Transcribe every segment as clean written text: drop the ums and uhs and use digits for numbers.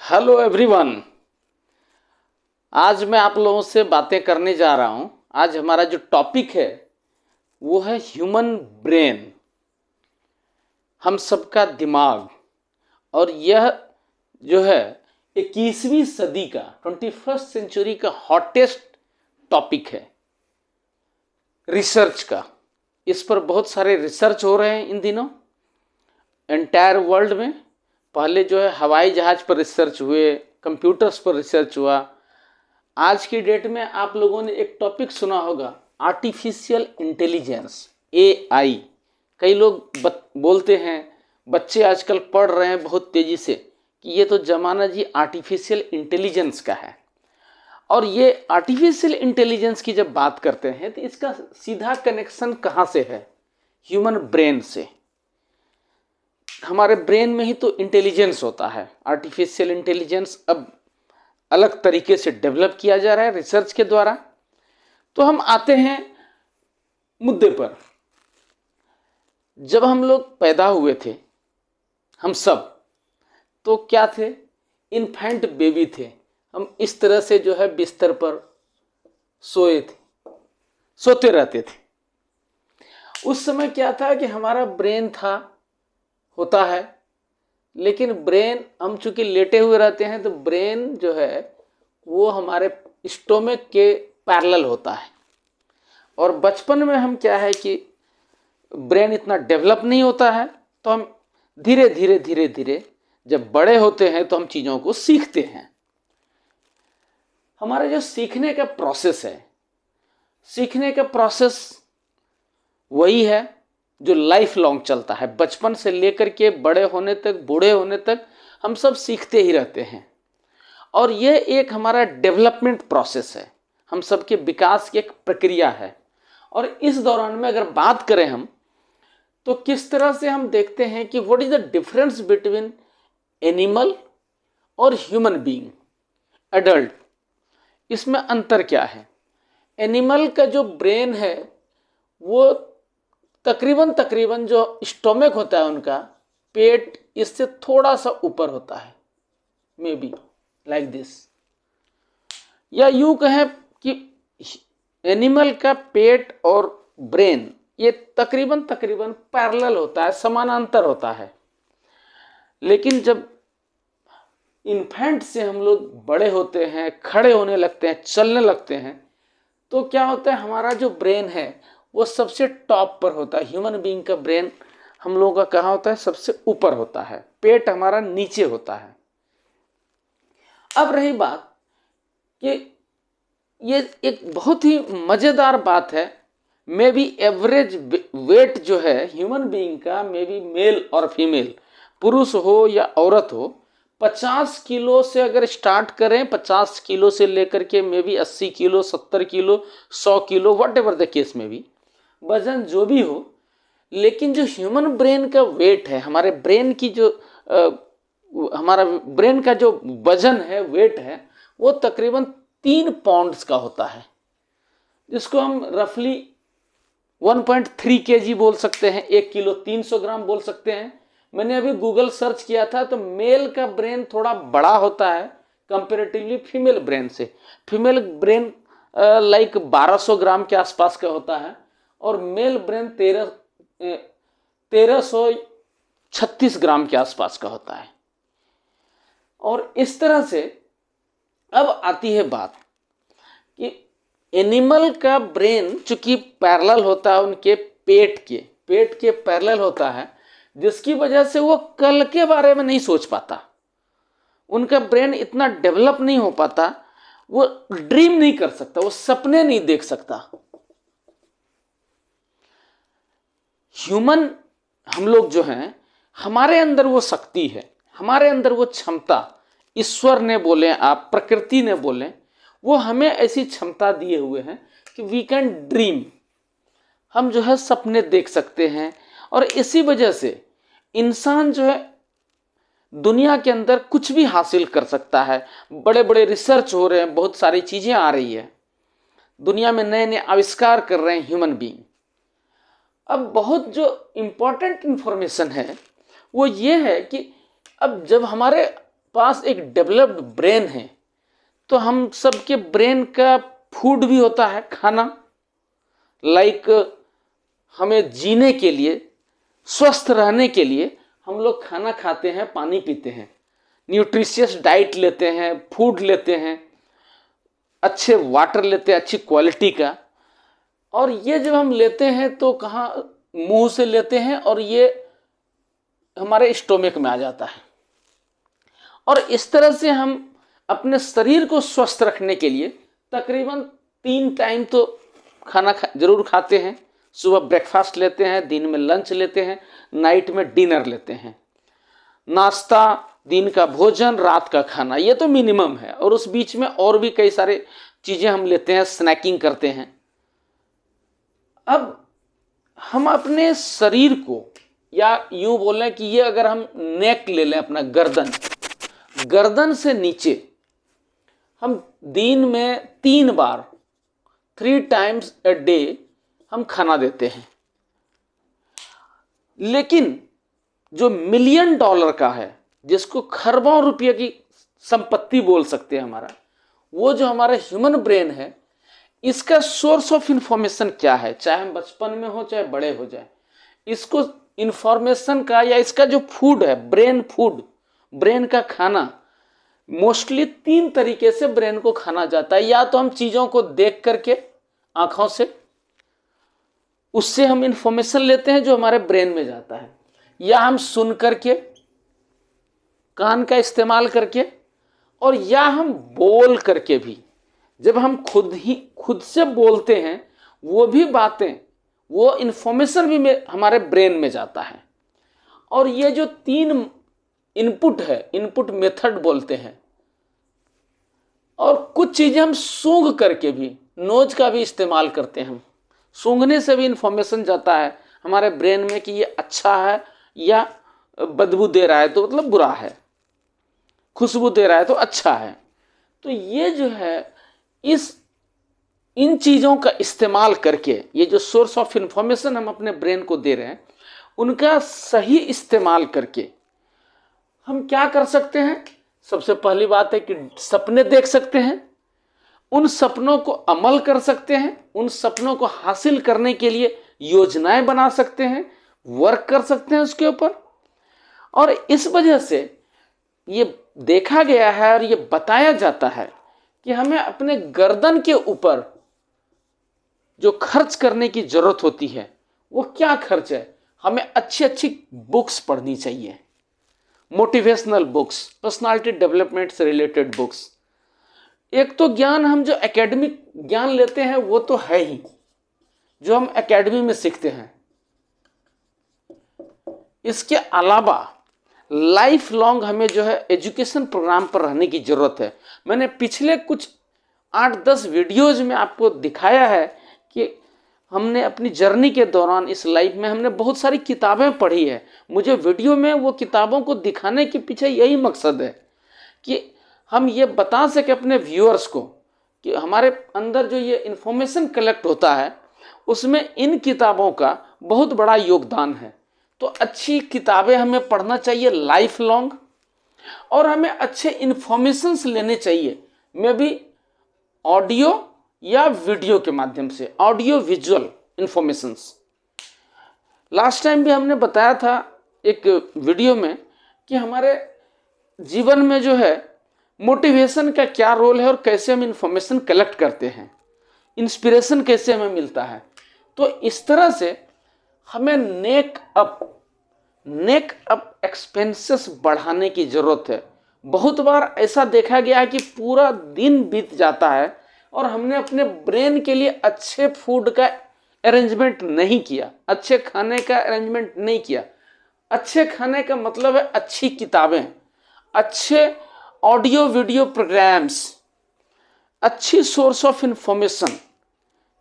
Hello everyone. आज मैं आप लोगों से बातें करने जा रहा हूं। आज हमारा जो टॉपिक है वो है ह्यूमन ब्रेन, हम सबका दिमाग। और यह जो है 21वीं सदी का 21st सेंचुरी का हॉटेस्ट टॉपिक है रिसर्च का। इस पर बहुत सारे रिसर्च हो रहे हैं इन दिनों एंटायर वर्ल्ड में। पहले जो है हवाई जहाज पर रिसर्च हुए, कंप्यूटर्स पर रिसर्च हुआ। आज की डेट में आप लोगों ने एक टॉपिक सुना होगा, आर्टिफिशियल इंटेलिजेंस, एआई। कई लोग बोलते हैं, बच्चे आजकल पढ़ रहे हैं बहुत तेजी से कि ये तो ज़माना जी आर्टिफिशियल इंटेलिजेंस का है। और ये आर्टिफिशियल इंटेलिजेंस की जब बात करते हैं तो इसका सीधा कनेक्शन कहाँ से है? ह्यूमन ब्रेन से। हमारे ब्रेन में ही तो इंटेलिजेंस होता है। आर्टिफिशियल इंटेलिजेंस अब अलग तरीके से डेवलप किया जा रहा है रिसर्च के द्वारा। तो हम आते हैं मुद्दे पर। जब हम लोग पैदा हुए थे, हम सब तो क्या थे? इन्फेंट बेबी थे। हम इस तरह से जो है बिस्तर पर सोते रहते थे। उस समय क्या था कि हमारा ब्रेन होता है, लेकिन ब्रेन, हम चूंकि लेटे हुए रहते हैं तो ब्रेन जो है वो हमारे स्टोमक के पैरेलल होता है। और बचपन में हम क्या है कि ब्रेन इतना डेवलप नहीं होता है, तो हम धीरे धीरे जब बड़े होते हैं तो हम चीज़ों को सीखते हैं। हमारा जो सीखने का प्रोसेस है, सीखने का प्रोसेस वही है जो लाइफ लॉन्ग चलता है। बचपन से लेकर के बड़े होने तक, बूढ़े होने तक हम सब सीखते ही रहते हैं। और ये एक हमारा डेवलपमेंट प्रोसेस है, हम सबके विकास की एक प्रक्रिया है। और इस दौरान में अगर बात करें हम, तो किस तरह से हम देखते हैं कि what is the difference between animal और ह्यूमन बीइंग, एडल्ट। इसमें अंतर क्या है? एनिमल का जो ब्रेन है वो तकरीबन जो स्टोमक होता है उनका, पेट इससे थोड़ा सा ऊपर होता है, मे बी लाइक दिस। या यूं कहें कि एनिमल का पेट और ब्रेन ये तकरीबन पैरेलल होता है, समानांतर होता है। लेकिन जब इन्फेंट से हम लोग बड़े होते हैं, खड़े होने लगते हैं, चलने लगते हैं, तो क्या होता है, हमारा जो ब्रेन है वो सबसे टॉप पर होता है। ह्यूमन बीइंग का ब्रेन हम लोगों का कहाँ होता है? सबसे ऊपर होता है। पेट हमारा नीचे होता है। अब रही बात कि ये एक बहुत ही मजेदार बात है। मे बी एवरेज वेट जो है ह्यूमन बीइंग का, मे बी मेल और फीमेल, पुरुष हो या औरत हो, 50 किलो से अगर स्टार्ट करें, 50 किलो से लेकर के may be 80 kilo, 70 kilo, 100 kilo, what ever the case में भी, वजन जो भी हो, लेकिन जो ह्यूमन ब्रेन का वेट है, हमारे ब्रेन की जो हमारा ब्रेन का जो वजन है, वेट है, वो तकरीबन 3 पाउंड्स का होता है, जिसको हम रफली 1.3 kg बोल सकते हैं। 1 किलो 300 ग्राम बोल सकते हैं। मैंने अभी गूगल सर्च किया था तो मेल का ब्रेन थोड़ा बड़ा होता है कंपेरेटिवली फीमेल ब्रेन से। फीमेल ब्रेन लाइक 1200 ग्राम के आसपास का होता है और मेल ब्रेन 1336 ग्राम के आसपास का होता है। और इस तरह से अब आती है बात कि एनिमल का ब्रेन चूंकि पैरेलल होता है उनके पेट के पैरेलल होता है, जिसकी वजह से वो कल के बारे में नहीं सोच पाता। उनका ब्रेन इतना डेवलप नहीं हो पाता, वो ड्रीम नहीं कर सकता, वो सपने नहीं देख सकता। ह्यूमन, हम लोग जो हैं, हमारे अंदर वो शक्ति है, हमारे अंदर वो क्षमता, ईश्वर ने बोले आप, प्रकृति ने बोले, वो हमें ऐसी क्षमता दिए हुए हैं कि वी कैन ड्रीम, हम जो है सपने देख सकते हैं। और इसी वजह से इंसान जो है दुनिया के अंदर कुछ भी हासिल कर सकता है। बड़े बड़े रिसर्च हो रहे हैं, बहुत सारी चीजें आ रही है, दुनिया में नए नए आविष्कार कर रहे हैं ह्यूमन बीइंग। अब बहुत जो इम्पोर्टेंट इंफॉर्मेशन है वो ये है कि अब जब हमारे पास एक डेवलप्ड ब्रेन है, तो हम सबके ब्रेन का फूड भी होता है खाना। लाइक हमें जीने के लिए, स्वस्थ रहने के लिए हम लोग खाना खाते हैं, पानी पीते हैं, न्यूट्रिशियस डाइट लेते हैं, फूड लेते हैं, अच्छे वाटर लेते हैं अच्छी क्वालिटी का। और ये जब हम लेते हैं तो कहाँ, मुंह से लेते हैं और ये हमारे स्टोमक में आ जाता है। और इस तरह से हम अपने शरीर को स्वस्थ रखने के लिए तकरीबन 3 टाइम तो खाना जरूर खाते हैं। सुबह ब्रेकफास्ट लेते हैं, दिन में लंच लेते हैं, नाइट में डिनर लेते हैं। नाश्ता, दिन का भोजन, रात का खाना, ये तो मिनिमम है। और उस बीच में और भी कई सारे चीजें हम लेते हैं, स्नैकिंग करते हैं। अब हम अपने शरीर को, या यूं बोलें कि ये अगर हम नेक ले लें, अपना गर्दन से नीचे हम दिन में 3 बार 3 टाइम्स अ डे हम खाना देते हैं। लेकिन जो $1,000,000 का है, जिसको खरबों रुपये की संपत्ति बोल सकते हैं हमारा, वो जो हमारा ह्यूमन ब्रेन है, इसका सोर्स ऑफ इंफॉर्मेशन क्या है, चाहे हम बचपन में हो चाहे बड़े हो जाए, इसको इंफॉर्मेशन का, या इसका जो फूड है, ब्रेन फूड, ब्रेन का खाना, मोस्टली 3 तरीके से ब्रेन को खाना जाता है। या तो हम चीजों को देख करके आंखों से, उससे हम इंफॉर्मेशन लेते हैं जो हमारे ब्रेन में जाता है, या हम सुन करके, कान का इस्तेमाल करके, और या हम बोल करके भी। जब हम खुद से बोलते हैं, वो भी बातें, वो इंफॉर्मेशन भी हमारे ब्रेन में जाता है। और ये जो 3 इनपुट है, इनपुट मेथड बोलते हैं। और कुछ चीजें हम सूंघ करके भी, नोज का भी इस्तेमाल करते हैं। हम सूंघने से भी इंफॉर्मेशन जाता है हमारे ब्रेन में कि ये अच्छा है या बदबू दे रहा है तो मतलब बुरा है, खुशबू दे रहा है तो अच्छा है। तो ये जो है, इन चीजों का इस्तेमाल करके, ये जो सोर्स ऑफ इंफॉर्मेशन हम अपने ब्रेन को दे रहे हैं, उनका सही इस्तेमाल करके हम क्या कर सकते हैं। सबसे पहली बात है कि सपने देख सकते हैं, उन सपनों को अमल कर सकते हैं, उन सपनों को हासिल करने के लिए योजनाएं बना सकते हैं, वर्क कर सकते हैं उसके ऊपर। और इस वजह से ये देखा गया है और ये बताया जाता है कि हमें अपने गर्दन के ऊपर जो खर्च करने की जरूरत होती है, वो क्या खर्च है। हमें अच्छी अच्छी बुक्स पढ़नी चाहिए, मोटिवेशनल बुक्स, पर्सनालिटी डेवलपमेंट से रिलेटेड बुक्स। एक तो ज्ञान हम जो एकेडमिक ज्ञान लेते हैं वो तो है ही, जो हम एकेडमी में सीखते हैं। इसके अलावा लाइफ लॉन्ग हमें जो है एजुकेशन प्रोग्राम पर रहने की जरूरत है। मैंने पिछले कुछ 8-10 वीडियोज में आपको दिखाया है कि हमने अपनी जर्नी के दौरान इस लाइफ में हमने बहुत सारी किताबें पढ़ी है। मुझे वीडियो में वो किताबों को दिखाने के पीछे यही मकसद है कि हम ये बता सके अपने व्यूअर्स को कि हमारे अंदर जो ये इंफॉर्मेशन कलेक्ट होता है, उसमें इन किताबों का बहुत बड़ा योगदान है। तो अच्छी किताबें हमें पढ़ना चाहिए लाइफ लॉन्ग, और हमें अच्छे इंफॉर्मेशंस लेने चाहिए, मे बी ऑडियो या वीडियो के माध्यम से, audio visual informations. Last time भी हमने बताया था एक वीडियो में कि हमारे जीवन में जो है मोटिवेशन का क्या रोल है और कैसे हम इंफॉर्मेशन कलेक्ट करते हैं, इंस्पिरेशन कैसे हमें मिलता है। तो इस तरह से हमें नेक अप एक्सपेंसेस बढ़ाने की जरूरत है। बहुत बार ऐसा देखा गया है कि पूरा दिन बीत जाता है और हमने अपने ब्रेन के लिए अच्छे फूड का अरेंजमेंट नहीं किया, अच्छे खाने का अरेंजमेंट नहीं किया। अच्छे खाने का मतलब है अच्छी किताबें, अच्छे ऑडियो वीडियो प्रोग्राम्स, अच्छी सोर्स ऑफ इंफॉर्मेशन,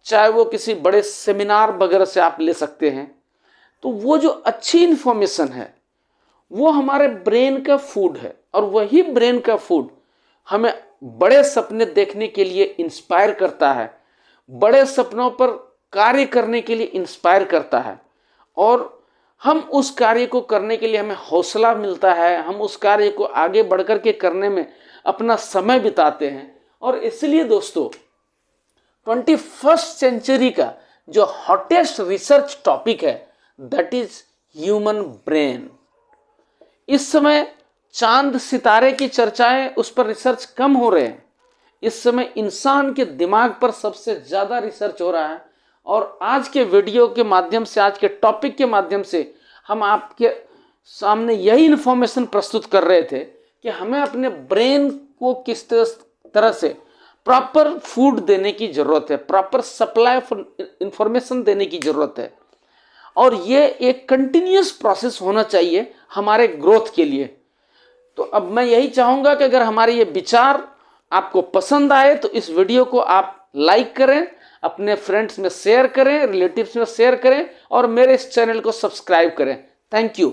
चाहे वो किसी बड़े सेमिनार वगैरह से आप ले सकते हैं। तो वो जो अच्छी इंफॉर्मेशन है वो हमारे ब्रेन का फूड है, और वही ब्रेन का फूड हमें बड़े सपने देखने के लिए इंस्पायर करता है, बड़े सपनों पर कार्य करने के लिए इंस्पायर करता है, और हम उस कार्य को करने के लिए हमें हौसला मिलता है, हम उस कार्य को आगे बढ़कर के करने में अपना समय बिताते हैं। और इसलिए दोस्तों 21st सेंचुरी का जो हॉटेस्ट रिसर्च टॉपिक है दैट इज ह्यूमन ब्रेन। इस समय चांद सितारे की चर्चाएं, उस पर रिसर्च कम हो रहे हैं। इस समय इंसान के दिमाग पर सबसे ज्यादा रिसर्च हो रहा है। और आज के वीडियो के माध्यम से, आज के टॉपिक के माध्यम से हम आपके सामने यही इंफॉर्मेशन प्रस्तुत कर रहे थे कि हमें अपने ब्रेन को किस तरह से प्रॉपर फूड देने की जरूरत है, प्रॉपर सप्लाई ऑफ इंफॉर्मेशन देने की जरूरत है। और ये एक कंटिन्यूअस प्रोसेस होना चाहिए हमारे ग्रोथ के लिए। तो अब मैं यही चाहूंगा कि अगर हमारे ये विचार आपको पसंद आए तो इस वीडियो को आप लाइक करें, अपने फ्रेंड्स में शेयर करें, रिलेटिव्स में शेयर करें और मेरे इस चैनल को सब्सक्राइब करें। Thank you.